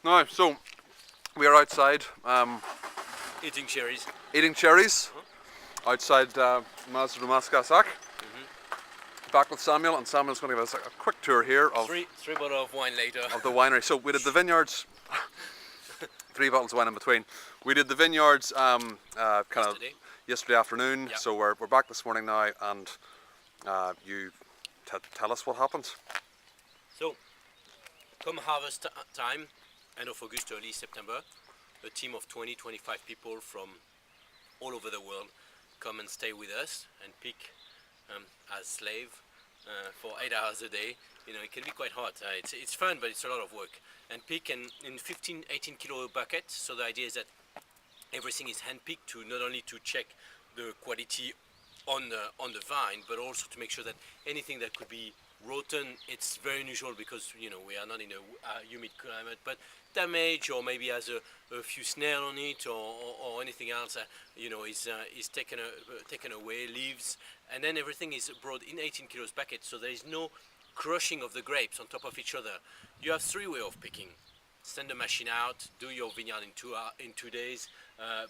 Now, so we are outside Eating cherries. eating cherries outside Daumas Gassac. Back with Samuel, and Samuel's going to give us a quick tour here of Three bottles of wine later. of the winery. So we did the vineyards, 3 bottles of wine in between. We did the vineyards yesterday afternoon. Yeah. So we're back this morning now, and you tell us what happened. So, come harvest time, end of August, early September, a team of 20-25 people from all over the world come and stay with us and pick as slave for 8 hours a day. You know, it can be quite hot. It's fun, but it's a lot of work. And pick in 15-18 kilo buckets. So the idea is that everything is hand-picked to not only to check the quality on the vine, but also to make sure that anything that could be rotten, it's very unusual because, you know, we are not in a humid climate, but damage or maybe has a few snail on it or anything else, you know, is taken away, leaves, and then everything is brought in 18 kilos packet, so there is no crushing of the grapes on top of each other. You have 3 ways of picking. Send the machine out, do your vineyard in 2 days,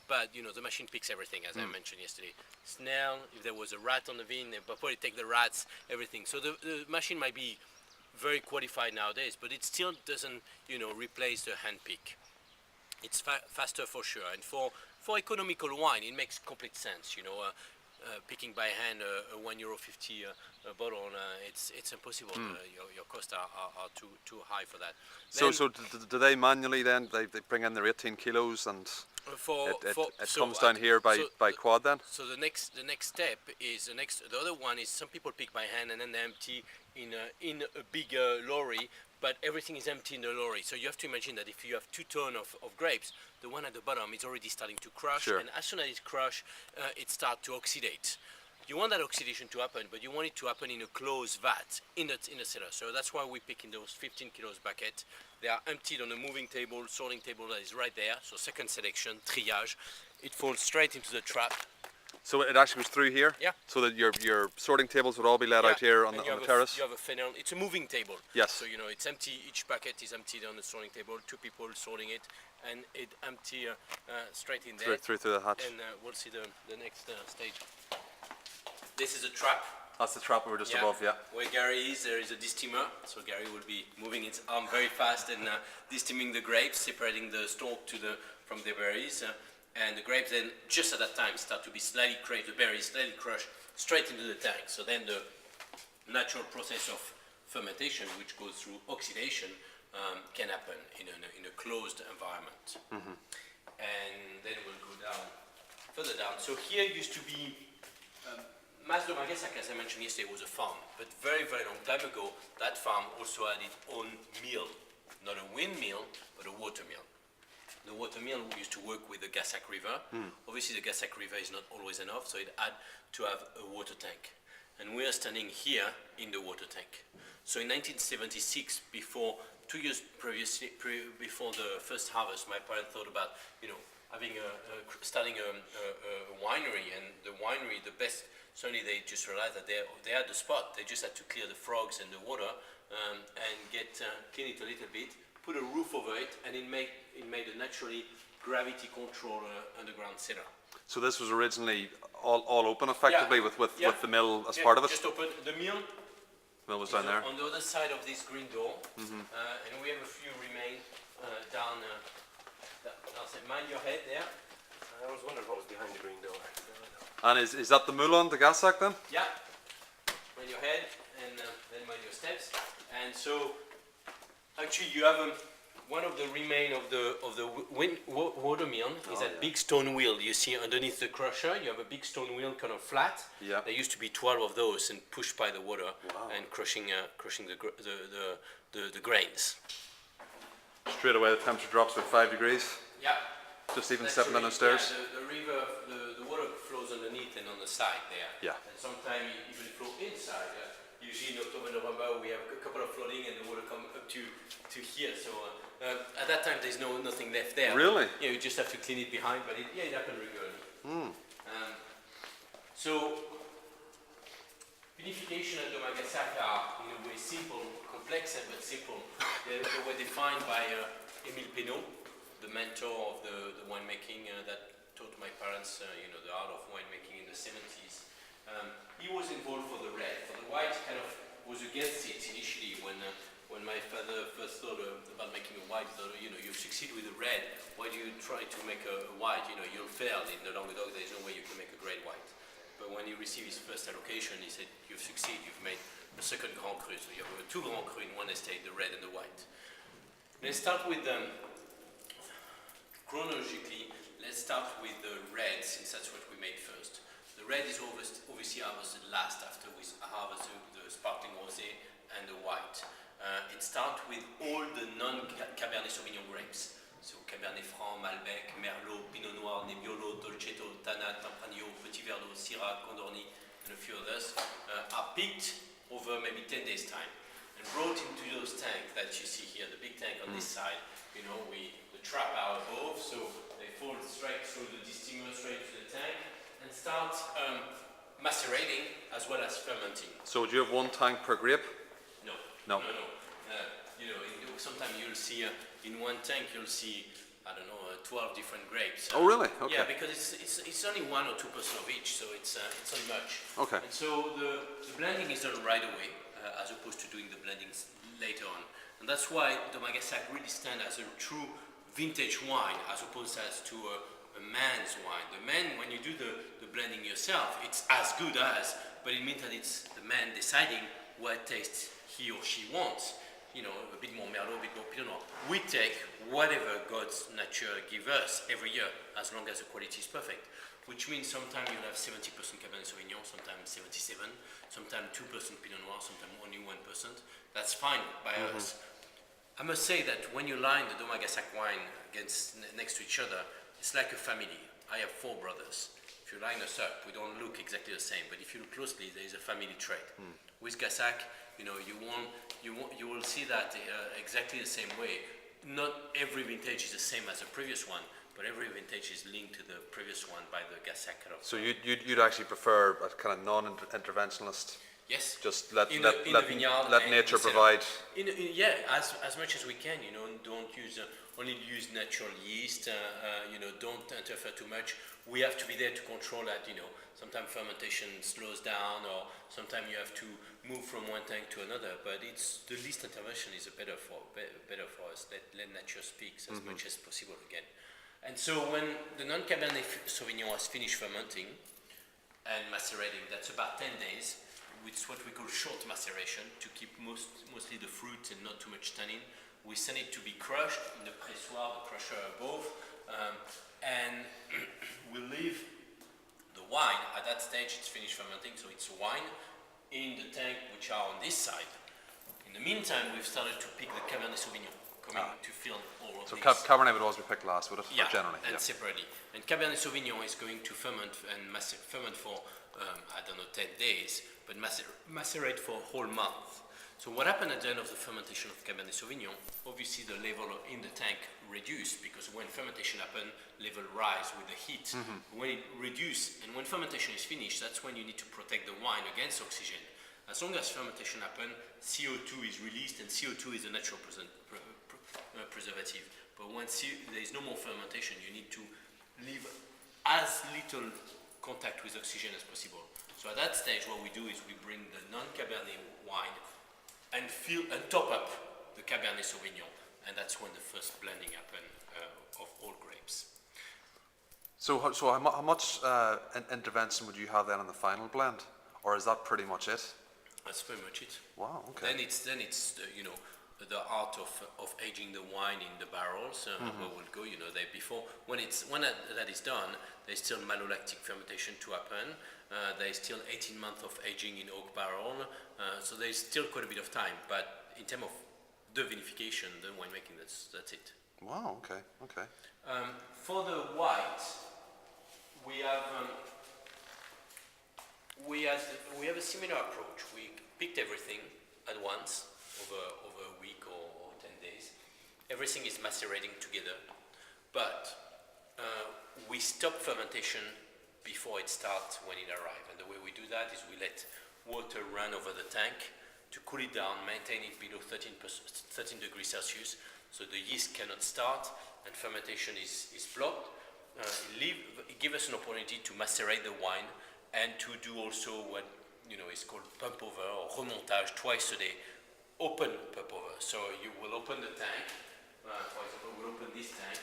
but you know the machine picks everything, as I mentioned yesterday. Snail, if there was a rat on the vine, they probably take the rats, everything. So the machine might be very qualified nowadays, but it still doesn't, you know, replace the hand pick. It's faster for sure, and for economical wine, it makes complete sense. You know, picking by hand a €1.50 a bottle, it's impossible. Your costs are too high for that. So do they manually then, they bring in their 18 kilos and it comes down here by quad then? So the next step is the other one is some people pick by hand and then they empty in a bigger lorry, but everything is empty in the lorry. So you have to imagine that if you have 2 tons of grapes, the one at the bottom is already starting to crush, Sure. and as soon as it crushes, it starts to oxidate. You want that oxidation to happen, but you want it to happen in a closed vat in the cellar. So that's why we pick in those 15 kilos bucket. They are emptied on a moving table, sorting table that is right there. So second selection, triage. It falls straight into the trap. So it actually goes through here? Yeah. So that your sorting tables would all be laid out here on the terrace? You have a funnel. It's a moving table. Yes. So, you know, it's empty. Each bucket is emptied on the sorting table. 2 people sorting it, and it empty straight in there. Through the hatch. And we'll see the next stage. This is a trap. That's the trap we were just above, yeah. Where Gary is, there is a distemmer. So Gary will be moving its arm very fast and destemming the grapes, separating the stalk from the berries. And the grapes then, just at that time, start to be slightly crushed, the berries slightly crushed, straight into the tank. So then the natural process of fermentation, which goes through oxidation, can happen in a closed environment. And then we'll go further down. So here used to be, Daumas Gassac, as I mentioned yesterday, was a farm. But very, very long time ago, that farm also had its own mill. Not a windmill, but a water mill. The water mill used to work with the Gassac River. Obviously the Gassac River is not always enough, so it had to have a water tank. And we are standing here in the water tank. So in 1976, 2 years previously, before the first harvest, my parents thought about, you know, starting a winery, and the winery, the best, suddenly they just realized that they had the spot. They just had to clear the frogs and the water and clean it a little bit, put a roof over it, and it made a naturally gravity control underground cellar. So this was originally all open effectively with the mill as part of it? Just open the mill. Mill was down there. On the other side of this green door, and we have a few remain down. Mind your head there. I was wondering what was behind the green door. And is that the moulin, the Gassac then? Yeah. Mind your head, and then mind your steps. And so, actually, you have one of the remain of the water mill is that big stone wheel you see underneath the crusher. You have a big stone wheel, kind of flat. Yeah. There used to be 12 of those and pushed by the water and crushing the grains. Straight away the temperature drops by 5 degrees. Yeah. Just even stepping down the stairs. Yeah, the river, the water flows underneath and on the side there. Yeah. And sometimes it even flow inside. Usually in October, November, we have a couple of flooding and the water come up to here. So at that time, there's nothing left there. Really? Yeah, you just have to clean it behind, but it happened regularly. So vinification at Daumas Gassac are in a way simple, complex but simple. they were defined by Émile Pénaud, the mentor of the winemaking that taught my parents, the art of winemaking in the 70s. He was involved for the red. For the white, kind of was against it initially when my father first thought about making a white. He thought, you succeed with the red. Why do you try to make a white? You'll fail in the Languedoc. There's no way you can make a great white. But when he received his first allocation, he said, you've succeeded. You've made the second Grand Cru. So you have two Grand Cru in one estate, the red and the white. Let's start with chronologically. Let's start with the red, since that's what we made first. The red is obviously harvested last after we harvest the sparkling rosé and the white. It starts with all the non-Cabernet Sauvignon grapes. So Cabernet Franc, Malbec, Merlot, Pinot Noir, Nebbiolo, Dolcetto, Tannat, Tempranillo, Petit Verdot, Syrah, Condorny, and a few others are picked over maybe 10 days time and brought into those tanks that you see here, the big tank on this side. The trap are above, so they fall straight through the distiller, straight to the tank, and start macerating as well as fermenting. So do you have one tank per grape? No. Sometimes you'll see in one tank you'll see 12 different grapes. Oh really? Okay. Yeah, because it's only 1 or 2% of each, so it's not much. Okay. And so the blending is done right away, as opposed to doing the blendings later on. And that's why Daumas Gassac really stands as a true vintage wine, as opposed to a man's wine. The man, when you do the blending yourself, it's as good as, but it means that it's the man deciding what taste he or she wants. A bit more Merlot, a bit more Pinot Noir. We take whatever God's nature give us every year, as long as the quality is perfect. Which means sometimes you'll have 70% Cabernet Sauvignon, sometimes 77, sometimes 2% Pinot Noir, sometimes only 1%. That's fine by us. I must say that when you line the Daumas Gassac wine next to each other, it's like a family. I have 4 brothers. If you line us up, we don't look exactly the same, but if you look closely, there is a family trait. With Gassac, you will see that exactly the same way. Not every vintage is the same as the previous one, but every vintage is linked to the previous one by the Gassac kind of. So you'd actually prefer a kind of non-interventionalist? Yes. Just let vineyard, let nature provide. As much as we can. Don't only use natural yeast. Don't interfere too much. We have to be there to control that. Sometimes fermentation slows down, or sometimes you have to move from one tank to another. But it's the least intervention is better for us. Let nature speak as much as possible again. And so when the non-Cabernet Sauvignon has finished fermenting and macerating, that's about 10 days. It's what we call short maceration to keep mostly the fruit and not too much tannin. We send it to be crushed in the pressoir, the crusher above, and we leave the wine. At that stage, it's finished fermenting, so it's wine in the tank which are on this side. In the meantime, we've started to pick the Cabernet Sauvignon coming to fill all of So these. Cabernet would always be picked last, would it? Yeah, Generally. and separately. And Cabernet Sauvignon is going to ferment and ferment for 10 days, but macerate for a whole month. So what happened at the end of the fermentation of Cabernet Sauvignon? Obviously the level in the tank reduced, because when fermentation happens, level rise with the heat. When it reduces, and when fermentation is finished, that's when you need to protect the wine against oxygen. As long as fermentation happens, CO2 is released, and CO2 is a natural preservative. But when there is no more fermentation, you need to leave as little contact with oxygen as possible. So at that stage, what we do is we bring the non-Cabernet wine and top up the Cabernet Sauvignon, and that's when the first blending happens of all grapes. So how much intervention would you have then in the final blend, or is that pretty much it? That's pretty much it. Wow. Okay. Then it's the art of aging the wine in the barrels. Where we'll go. When that is done, there's still malolactic fermentation to happen. There's still 18 months of aging in oak barrel. So there's still quite a bit of time. But in terms of the vinification, the winemaking, that's it. Wow. Okay. Okay. For the white, we have a similar approach. We picked everything at once over a week or 10 days. Everything is macerating together, but we stop fermentation before it starts when it arrives. And the way we do that is we let water run over the tank to to cool it down, maintain it below 13 degrees Celsius, so the yeast cannot start and fermentation is blocked. It gives us an opportunity to macerate the wine and to do also what is called pump over or remontage twice a day. Open pump over. So you will open the tank. For example, we'll open this tank,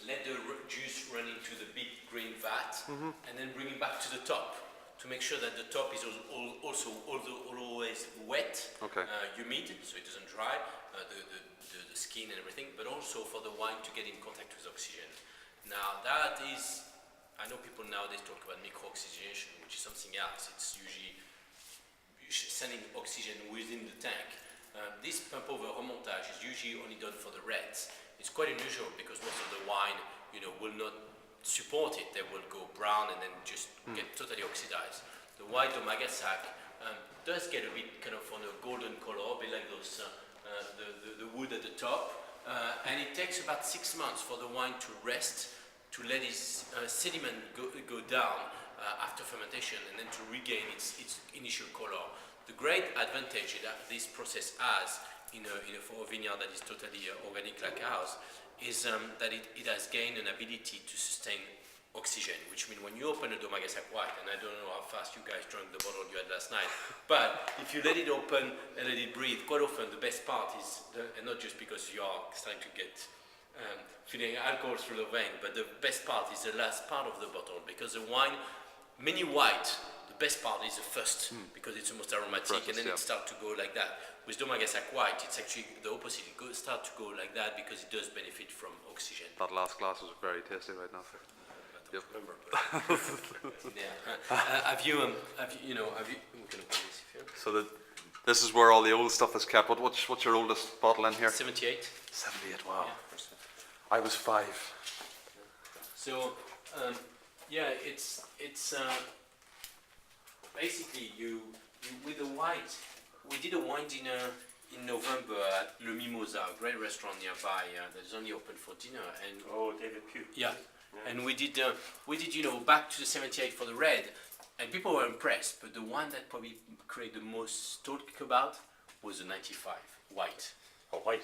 let the juice run into the big green vat, and then bring it back to the top to make sure that the top is also always wet, humid, so it doesn't dry, the skin and everything, but also for the wine to get in contact with oxygen. Now that is, I know people nowadays talk about micro-oxygenation, which is something else. It's usually sending oxygen within the tank. This pump over remontage is usually only done for the reds. It's quite unusual because most of the wine, will not support it. They will go brown and then just get totally oxidized. The white Daumas Gassac does get a bit kind of on a golden color, a bit like those the wood at the top, and it takes about 6 months for the wine to rest, to let its sediment go down after fermentation, and then to regain its initial color. The great advantage that this process has for a vineyard that is totally organic like ours is that it has gained an ability to sustain oxygen, which means when you open a Daumas Gassac white, and I don't know how fast you guys drank the bottle you had last night, but if you let it open and let it breathe, quite often the best part is, and not just because you are starting to get feeling alcohol through the vein, but the best part is the last part of the bottle, because the wine, many white, the best part is the first, because it's the most aromatic, and then it starts to go like that. With Daumas Gassac white, it's actually the opposite. It starts to go like that because it does benefit from oxygen. That last glass was very tasty right now. Yep. Remember, have you? We can open this if you. So this is where all the old stuff is kept. What's your oldest bottle in here? 78. 78. Wow. Yeah. I was 5. So it's basically you with the white. We did a wine dinner in November at Le Mimosa, a great restaurant nearby that is only open for dinner. And David Pugh. Yeah. And we did back to the 78 for the red, and people were impressed. But the one that probably created the most talk about was the 95 white. Oh, white.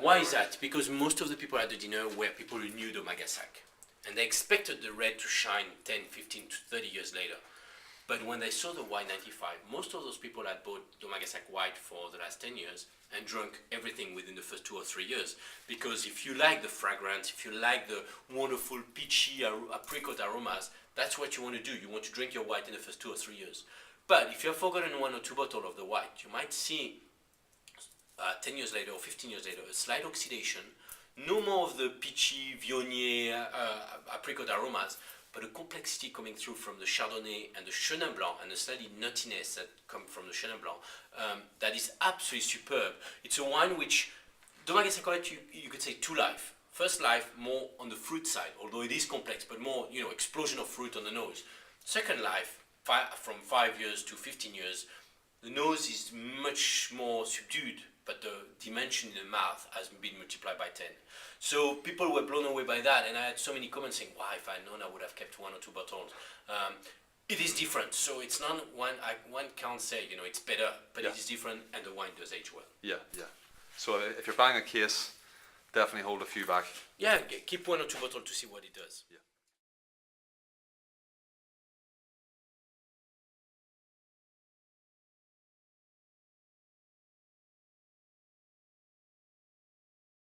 Why is that? Because most of the people at the dinner were people who knew Daumas Gassac, and they expected the red to shine 10, 15 to 30 years later. But when they saw the white 95, most of those people had bought Daumas Gassac white for the last 10 years and drunk everything within the first 2 or 3 years. Because if you like the fragrance, if you like the wonderful peachy apricot aromas, that's what you want to do. You want to drink your white in the first 2 or 3 years. But if you have forgotten 1 or 2 bottles of the white, you might see 10 years later or 15 years later a slight oxidation, no more of the peachy, viognier, apricot aromas, but a complexity coming through from the Chardonnay and the Chenin Blanc, and the slightly nuttiness that come from the Chenin Blanc, that is absolutely superb. It's a wine which, Daumas Gassac white, you could say 2 life. First life, more on the fruit side, although it is complex, but more, explosion of fruit on the nose. Second life, from 5 years to 15 years, the nose is much more subdued, but the dimension in the mouth has been multiplied by 10. So people were blown away by that, and I had so many comments saying, wow, if I'd known, I would have kept 1 or 2 bottles. It is different, so it's not one can't say, it's better, but it is different, and the wine does age well. Yeah. So if you're buying a case, definitely hold a few back. Yeah, keep 1 or 2 bottles to see what it does. Yeah.